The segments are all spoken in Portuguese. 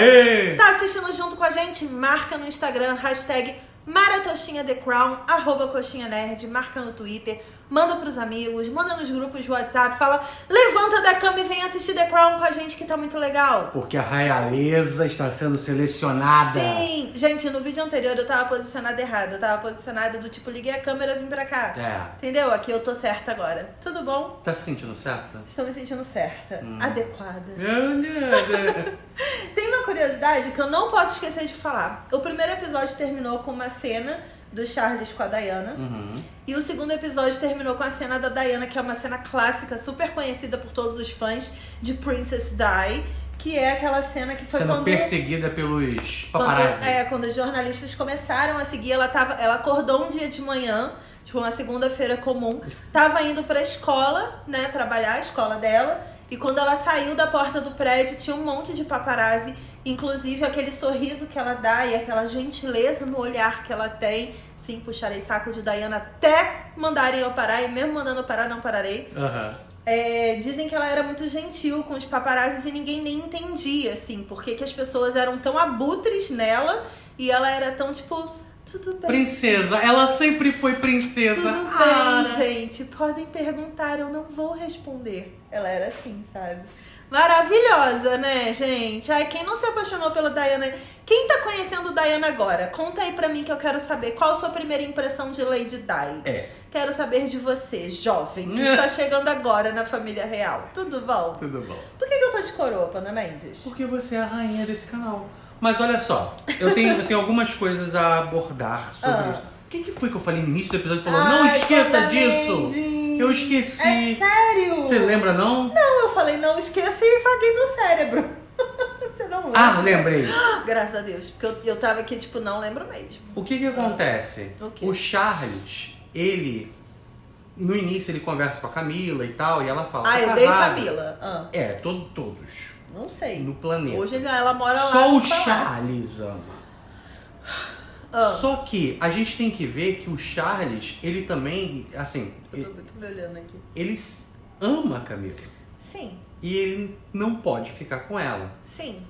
Aê! Tá assistindo junto com a gente? Marca no Instagram, hashtag #MaratostinhaTheCrown, @coxinhanerd, marca no Twitter, manda pros amigos, manda nos grupos de WhatsApp, fala, levanta da cama e vem assistir The Crown com a gente que tá muito legal. Porque a realeza está sendo selecionada. Sim, gente, no vídeo anterior eu tava posicionada errada, eu tava posicionada do tipo, liguei a câmera e vim pra cá. Entendeu? Aqui eu tô certa agora. Tudo bom? Tá se sentindo certa? Estou me sentindo certa, adequada. Olha. Tem uma curiosidade que eu não posso esquecer de falar. O primeiro episódio terminou com uma cena do Charles com a Diana. E o segundo episódio terminou com a cena da Diana, que é uma cena clássica, super conhecida por todos os fãs de Princess Di, que é aquela cena que foi sendo perseguida pelos paparazzi. Quando os jornalistas começaram a seguir, ela acordou um dia de manhã, tipo uma segunda-feira comum, tava indo pra escola, né, trabalhar, a escola dela, e quando ela saiu da porta do prédio, tinha um monte de paparazzi, inclusive aquele sorriso que ela dá e aquela gentileza no olhar que ela tem. Sim, puxarei saco de Diana até mandarem eu parar, e mesmo mandando eu parar, não pararei. Dizem que ela era muito gentil com os paparazzis e ninguém nem entendia, assim, porque que as pessoas eram tão abutres nela e ela era tão, tipo, tudo bem. Princesa, ela sempre foi princesa. Tudo bem, gente, podem perguntar, eu não vou responder. Ela era assim, sabe? Maravilhosa, né, gente? Ai, quem não se apaixonou pela Diana? Quem tá conhecendo Diana agora? Conta aí pra mim que eu quero saber qual a sua primeira impressão de Lady Di. Quero saber de você, jovem, que está chegando agora na família real. Tudo bom? Tudo bom. Por que eu tô de coroa, Pana Mendes? Porque você é a rainha desse canal. Mas olha só, eu tenho algumas coisas a abordar sobre isso. O que foi que eu falei no início do episódio? Falou, não esqueça disso! Mendes. Eu esqueci. É sério? Você lembra, não? Não, eu falei não esqueça e vaguei meu cérebro. Você não lembra? Ah, lembrei. Graças a Deus, porque eu tava aqui, tipo, não lembro mesmo. O que acontece? O Charles, ele... No início ele conversa com a Camila e tal, e ela fala... eu dei Camila. Todos. Não sei. No planeta. Hoje ela mora lá. Só o Charles ama. Só que a gente tem que ver que o Charles, ele também, assim... Eu tô me olhando aqui. Ele ama a Camila. Sim. E ele não pode ficar com ela. Sim.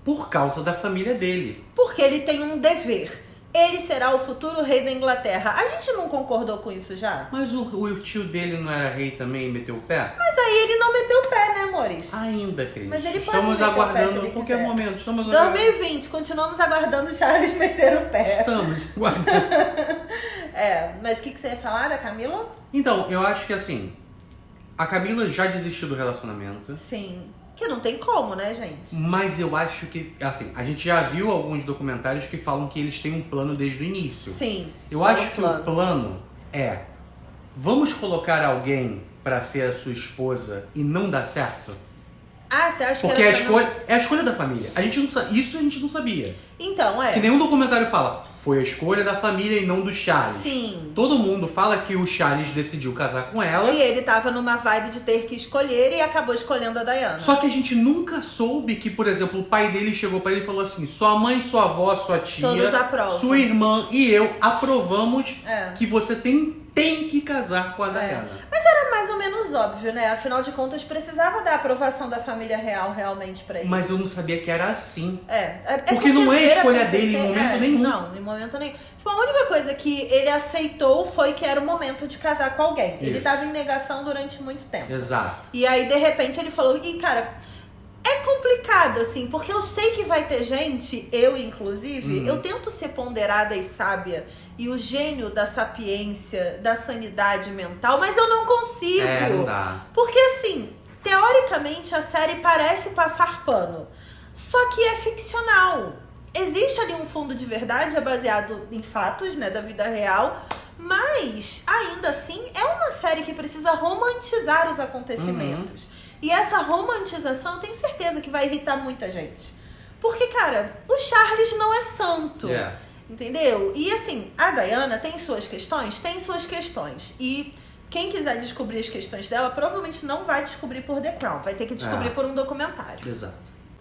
Por causa da família dele. Porque ele tem um dever. Ele será o futuro rei da Inglaterra. A gente não concordou com isso já? Mas o tio dele não era rei também e meteu o pé? Mas aí ele não meteu o pé, né, amores? Ainda, Cris. Mas ele pode Estamos meter aguardando o pé se a ele qualquer quiser. momento. 2020, continuamos aguardando o Charles meter o pé. Estamos aguardando. Mas o que você ia falar da Camila? Então, eu acho que assim, a Camila já desistiu do relacionamento. Sim. Que não tem como, né, gente? Mas eu acho que, assim, a gente já viu alguns documentários que falam que eles têm um plano desde o início. Sim. Eu acho que o plano é, vamos colocar alguém pra ser a sua esposa e não dar certo? Você acha porque que era é a escolha da família. A gente não isso a gente não sabia. Então, Que nenhum documentário fala, foi a escolha da família e não do Charles. Sim. Todo mundo fala que o Charles decidiu casar com ela. E ele tava numa vibe de ter que escolher e acabou escolhendo a Diana. Só que a gente nunca soube que, por exemplo, o pai dele chegou pra ele e falou assim, sua mãe, sua avó, sua tia, todos aprovam. Sua irmã e eu aprovamos que você tem que casar com a Diana. Mas era mais ou menos óbvio, né? Afinal de contas, precisava da aprovação da família real realmente pra isso. Mas eu não sabia que era assim. Porque não é escolha dele em momento nenhum. Não, em momento nenhum. Tipo, a única coisa que ele aceitou foi que era o momento de casar com alguém. Ele tava em negação durante muito tempo. Exato. E aí, de repente, ele falou, cara, é complicado, assim, porque eu sei que vai ter gente, eu inclusive, eu tento ser ponderada e sábia e o gênio da sapiência, da sanidade mental, mas eu não consigo. Não dá. Porque, assim, teoricamente a série parece passar pano, só que é ficcional. Existe ali um fundo de verdade, é baseado em fatos, né, da vida real, mas, ainda assim, é uma série que precisa romantizar os acontecimentos. E essa romantização, eu tenho certeza que vai irritar muita gente. Porque, cara, o Charles não é santo. Entendeu? E, assim, a Diana tem suas questões? Tem suas questões. E quem quiser descobrir as questões dela, provavelmente não vai descobrir por The Crown. Vai ter que descobrir por um documentário. Exato.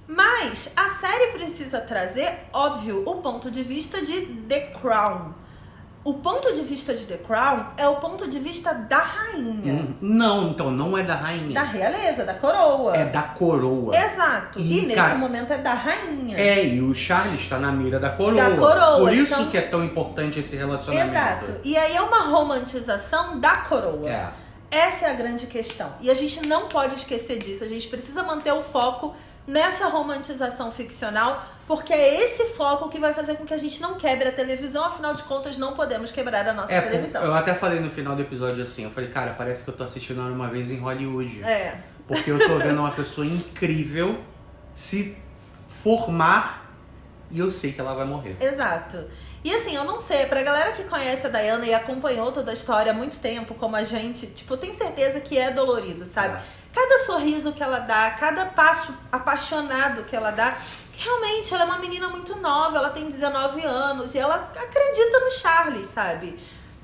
Mas a série precisa trazer, óbvio, o ponto de vista de The Crown. O ponto de vista de The Crown é o ponto de vista da rainha. Não, então não é da rainha. Da realeza, da coroa. É da coroa. Exato. E nesse momento é da rainha. E o Charles tá na mira da coroa. Da coroa. Por isso que é tão importante esse relacionamento. Exato. E aí é uma romantização da coroa. Essa é a grande questão. E a gente não pode esquecer disso. A gente precisa manter o foco nessa romantização ficcional, porque é esse foco que vai fazer com que a gente não quebre a televisão. Afinal de contas, não podemos quebrar a nossa televisão. Eu até falei no final do episódio assim, eu falei, cara, parece que eu tô assistindo Uma Vez em Hollywood. Porque eu tô vendo uma pessoa incrível se formar e eu sei que ela vai morrer. Exato. E assim, eu não sei, pra galera que conhece a Diana e acompanhou toda a história há muito tempo, como a gente, tipo, eu tenho certeza que é dolorido, sabe? Cada sorriso que ela dá, cada passo apaixonado que ela dá, realmente, ela é uma menina muito nova, ela tem 19 anos e ela acredita no Charles, sabe?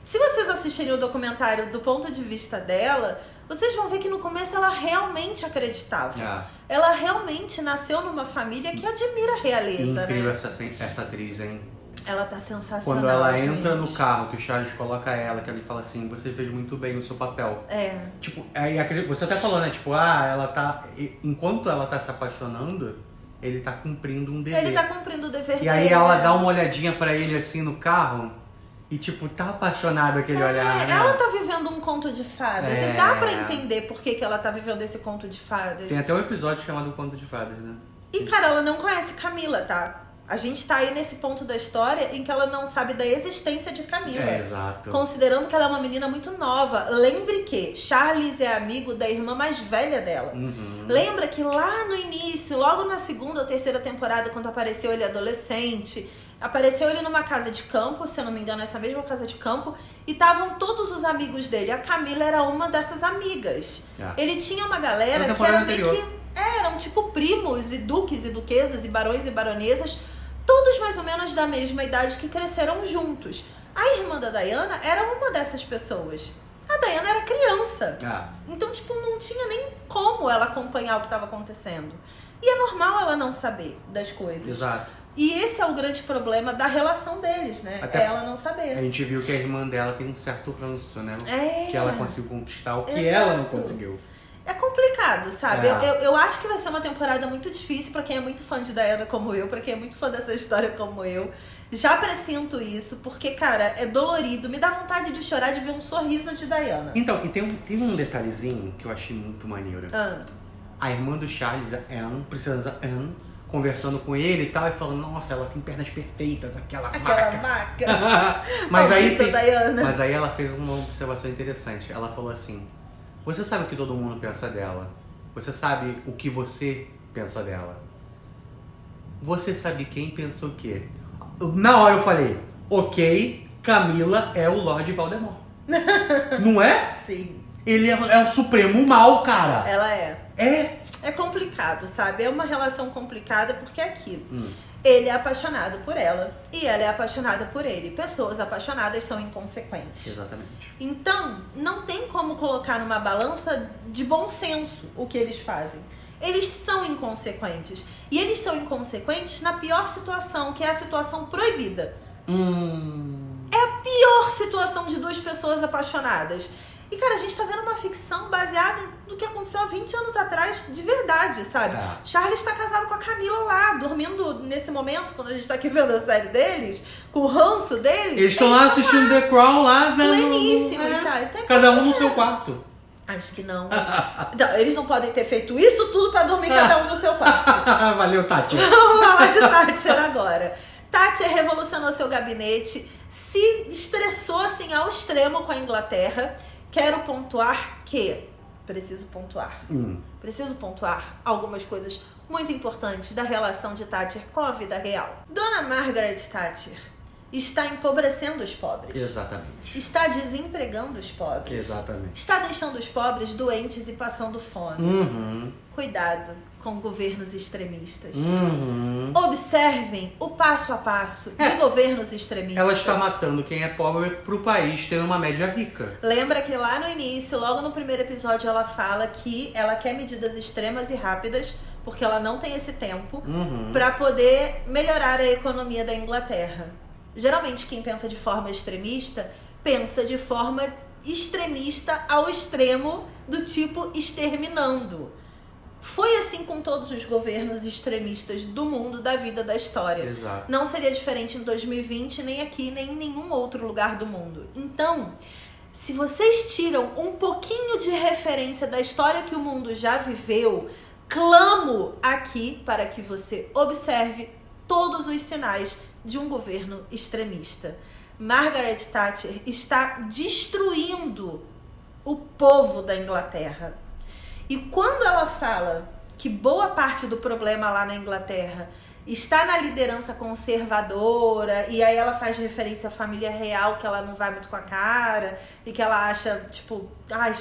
Se vocês assistirem o documentário do ponto de vista dela, vocês vão ver que no começo ela realmente acreditava. Ela realmente nasceu numa família que admira a realeza, incrível, né? essa atriz, hein? Ela tá sensacional, quando ela gente. entra no carro, que o Charles coloca ela, que ele fala assim, você fez muito bem o seu papel. Tipo, aí você até falou, né? Tipo, ela tá... Enquanto ela tá se apaixonando, ele tá cumprindo um dever. Ele tá cumprindo o dever dele. E aí ela dá uma olhadinha pra ele assim no carro e tipo, tá apaixonado aquele olhar, né? Ela tá vivendo um conto de fadas. E dá pra entender por que ela tá vivendo esse conto de fadas. Tem até um episódio chamado Conto de Fadas, né? E cara, ela não conhece Camila, tá? A gente tá aí nesse ponto da história em que ela não sabe da existência de Camila. Exato. Considerando que ela é uma menina muito nova. Lembre que Charles é amigo da irmã mais velha dela. Lembra que lá no início, logo na segunda ou terceira temporada, quando apareceu ele adolescente, apareceu ele numa casa de campo, se eu não me engano, essa mesma casa de campo, e estavam todos os amigos dele. A Camila era uma dessas amigas. Ele tinha uma galera que era meio que... eram tipo primos e duques e duquesas e barões e baronesas, todos mais ou menos da mesma idade, que cresceram juntos. A irmã da Diana era uma dessas pessoas. A Diana era criança. Então, tipo, não tinha nem como ela acompanhar o que estava acontecendo. E é normal ela não saber das coisas. Exato. E esse é o grande problema da relação deles, né? Até ela não saber. A gente viu que a irmã dela tem um certo ranço, né? Que ela conseguiu conquistar o que ela não conseguiu. É complicado, sabe? Eu acho que vai ser uma temporada muito difícil pra quem é muito fã de Diana como eu, pra quem é muito fã dessa história como eu. Já pressinto isso, porque, cara, é dolorido. Me dá vontade de chorar de ver um sorriso de Diana. Então, e tem um detalhezinho que eu achei muito maneiro. A irmã do Charles, a Anne, Princesa Anne, conversando com ele e tal, e falando, nossa, ela tem pernas perfeitas, aquela vaca. Mas aí ela fez uma observação interessante. Ela falou assim, você sabe o que todo mundo pensa dela. Você sabe o que você pensa dela. Você sabe quem pensa o quê? Na hora eu falei, ok, Camila é o Lorde Voldemort. Não é? Sim. Ele é o supremo mal, cara. Ela é. É complicado, sabe? É uma relação complicada porque é aquilo. Ele é apaixonado por ela e ela é apaixonada por ele. Pessoas apaixonadas são inconsequentes. Exatamente. Então, não tem como colocar numa balança de bom senso o que eles fazem. Eles são inconsequentes. E eles são inconsequentes na pior situação, que é a situação proibida. É a pior situação de duas pessoas apaixonadas. E, cara, a gente tá vendo uma ficção baseada no que aconteceu há 20 anos atrás, de verdade, sabe? Charles tá casado com a Camila lá, dormindo nesse momento, quando a gente tá aqui vendo a série deles, com o ranço deles. Eles estão lá assistindo The Crown lá, pleníssimos, sabe? Cada um no seu quarto. Acho que não. Não, eles não podem ter feito isso tudo pra dormir cada um no seu quarto. Valeu, Tati. Vamos falar de Thatcher agora. Thatcher revolucionou seu gabinete, se estressou assim ao extremo com a Inglaterra. Quero pontuar que... Preciso pontuar algumas coisas muito importantes da relação de Thatcher com a vida real. Dona Margaret Thatcher está empobrecendo os pobres. Exatamente. Está desempregando os pobres. Exatamente. Está deixando os pobres doentes e passando fome. Cuidado com governos extremistas. Observem o passo a passo de governos extremistas. Ela está matando quem é pobre pro país ter uma média rica. Lembra que lá no início, logo no primeiro episódio, ela fala que ela quer medidas extremas e rápidas, porque ela não tem esse tempo, para poder melhorar a economia da Inglaterra. Geralmente quem pensa de forma extremista, pensa de forma extremista ao extremo do tipo exterminando. Foi assim com todos os governos extremistas do mundo, da vida, da história. Exato. Não seria diferente em 2020, nem aqui, nem em nenhum outro lugar do mundo. Então, se vocês tiram um pouquinho de referência da história que o mundo já viveu, clamo aqui para que você observe todos os sinais de um governo extremista. Margaret Thatcher está destruindo o povo da Inglaterra. E quando ela fala que boa parte do problema lá na Inglaterra está na liderança conservadora, e aí ela faz referência à família real, que ela não vai muito com a cara, e que ela acha, tipo,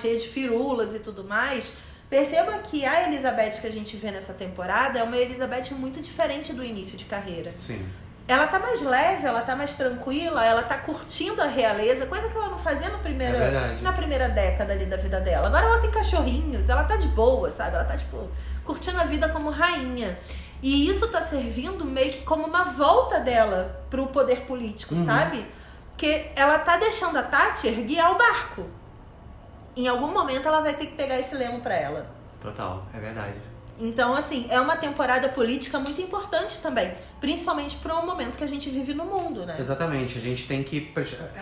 cheia de firulas e tudo mais, perceba que a Elizabeth que a gente vê nessa temporada é uma Elizabeth muito diferente do início de carreira. Sim. Ela tá mais leve, ela tá mais tranquila, ela tá curtindo a realeza, coisa que ela não fazia na primeira década ali da vida dela. Agora ela tem cachorrinhos, ela tá de boa, sabe? Ela tá, tipo, curtindo a vida como rainha. E isso tá servindo meio que como uma volta dela pro poder político, sabe? Porque ela tá deixando a Thatcher guiar o barco. Em algum momento ela vai ter que pegar esse lemo pra ela. Total, é verdade. Então, assim, é uma temporada política muito importante também. Principalmente pro momento que a gente vive no mundo, né? Exatamente, a gente tem que...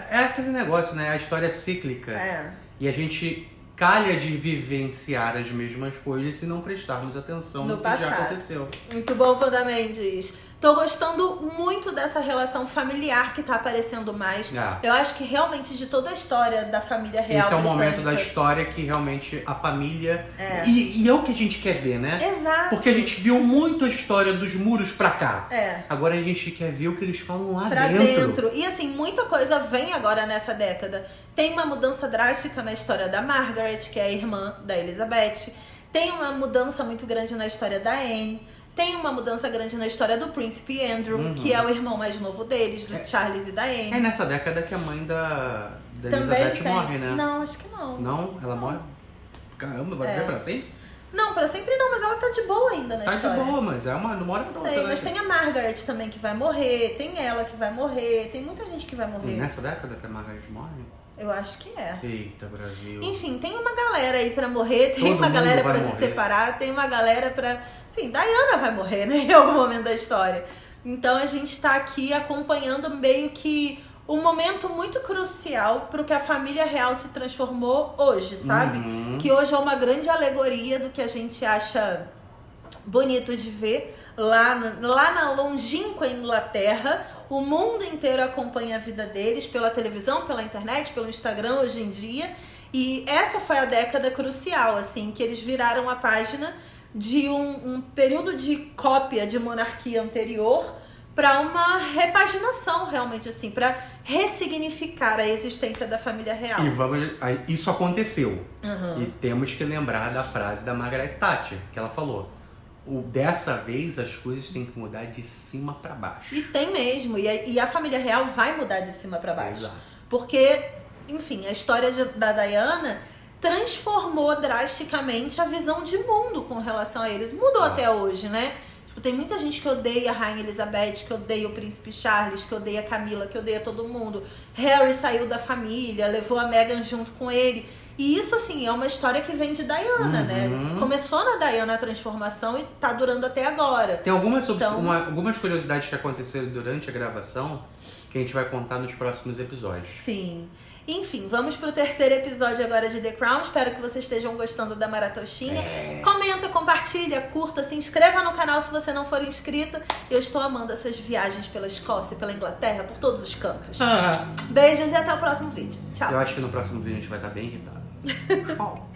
É aquele negócio, né? A história é cíclica. É. E a gente calha de vivenciar as mesmas coisas se não prestarmos atenção no que já aconteceu. Muito bom, Panda Mendes. Tô gostando muito dessa relação familiar que tá aparecendo mais. Eu acho que realmente de toda a história da família real esse é o britânica, momento da história que realmente a família... E é o que a gente quer ver, né? Exato. Porque a gente viu muito a história dos muros pra cá. É. Agora a gente quer ver o que eles falam lá pra dentro. E assim, muita coisa vem agora nessa década. Tem uma mudança drástica na história da Margaret, que é a irmã da Elizabeth. Tem uma mudança muito grande na história da Anne. Tem uma mudança grande na história do príncipe Andrew, que é o irmão mais novo deles, do Charles e da Anne. É nessa década que a mãe da Elizabeth morre, né? Não, acho que não. Não? Ela morre? Caramba, vai viver pra sempre? Não, pra sempre não, mas ela tá de boa ainda na história. Tá de boa, mas não mora pra outra. Não sei, mas tem a Margaret também que vai morrer, tem ela que vai morrer, tem muita gente que vai morrer. Nessa década que a Margaret morre? Eu acho que é. Eita, Brasil. Enfim, tem uma galera aí pra morrer, tem uma galera pra se separar, tem uma galera pra... Enfim, Diana vai morrer, né? Em algum momento da história. Então a gente tá aqui acompanhando meio que um momento muito crucial pro que a família real se transformou hoje, sabe? Que hoje é uma grande alegoria do que a gente acha bonito de ver. Lá na longínqua Inglaterra, o mundo inteiro acompanha a vida deles pela televisão, pela internet, pelo Instagram hoje em dia. E essa foi a década crucial, assim, que eles viraram a página de um período de cópia de monarquia anterior para uma repaginação, realmente, assim, para ressignificar a existência da família real. E isso aconteceu. E temos que lembrar da frase da Margaret Thatcher, que ela falou: dessa vez as coisas têm que mudar de cima para baixo. E tem mesmo. E a família real vai mudar de cima para baixo. Exato. Porque, enfim, a história da Diana transformou drasticamente a visão de mundo com relação a eles. Mudou até hoje, né? Tipo, tem muita gente que odeia a Rainha Elizabeth, que odeia o Príncipe Charles, que odeia a Camila, que odeia todo mundo. Harry saiu da família, levou a Meghan junto com ele. E isso, assim, é uma história que vem de Diana, né? Começou na Diana a transformação e tá durando até agora. Tem algumas curiosidades que aconteceram durante a gravação que a gente vai contar nos próximos episódios. Sim. Enfim, vamos pro terceiro episódio agora de The Crown. Espero que vocês estejam gostando da Maratoshinha. Comenta, compartilha, curta, se inscreva no canal se você não for inscrito. Eu estou amando essas viagens pela Escócia, pela Inglaterra, por todos os cantos. Beijos e até o próximo vídeo. Tchau. Eu acho que no próximo vídeo a gente vai estar bem irritado. Tchau.